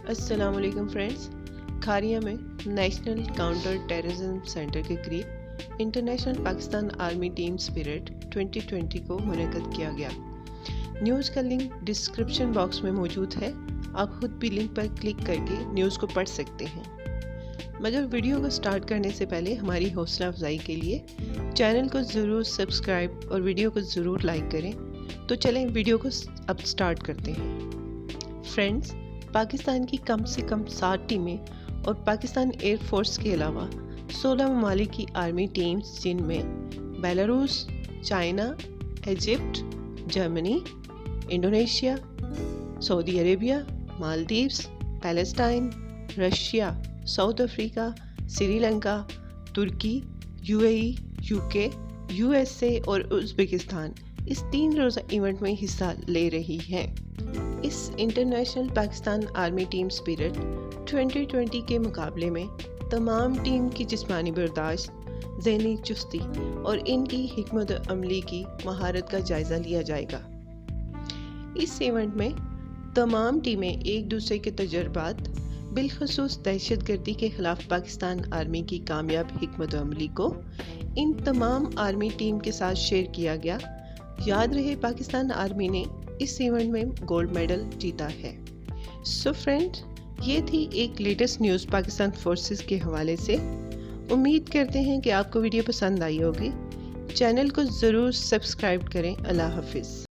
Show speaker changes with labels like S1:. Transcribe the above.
S1: السلام علیکم فرینڈز. کھاریا میں نیشنل کاؤنٹر ٹیررزم سینٹر کے قریب international Pakistan army team spirit 2020 کو منعقد کیا گیا. نیوز کا لنک ڈسکرپشن باکس میں موجود ہے. آپ خود بھی لنک پر کلک کر کے نیوز کو پڑھ سکتے ہیں. مگر ویڈیو کو سٹارٹ کرنے سے پہلے ہماری حوصلہ افزائی کے لیے چینل کو ضرور سبسکرائب اور ویڈیو کو ضرور لائک کریں. تو چلیں ویڈیو کو اب سٹارٹ کرتے ہیں. فرینڈز، پاکستان کی کم سے کم 7 ٹیمیں اور پاکستان ایئر فورس کے علاوہ 16 ممالک کی آرمی ٹیمز جن میں Belarus, China, Egypt, Germany, Indonesia, سعودی عربیہ، Maldives, Palestine, Russia, South Africa, Sri Lanka, ترکی، UAE، UK، USA اور ازبکستان اس 3 روزہ ایونٹ میں حصہ لے رہی ہیں. اس international Pakistan army team spirit 2020 کے مقابلے میں تمام ٹیم کی جسمانی برداشت، ذہنی چستی اور ان کی حکمت عملی کی مہارت کا جائزہ لیا جائے گا. اس ایونٹ میں تمام ٹیمیں ایک دوسرے کے تجربات، بالخصوص دہشت گردی کے خلاف پاکستان آرمی کی کامیاب حکمت عملی کو ان تمام آرمی ٹیم کے ساتھ شیئر کیا گیا. یاد رہے پاکستان آرمی نے اس ایونٹ میں گولڈ میڈل جیتا ہے. سو فرینڈ، یہ تھی ایک لیٹسٹ نیوز پاکستان فورسز کے حوالے سے. امید کرتے ہیں کہ آپ کو ویڈیو پسند آئی ہوگی. چینل کو ضرور سبسکرائب کریں. اللہ حافظ.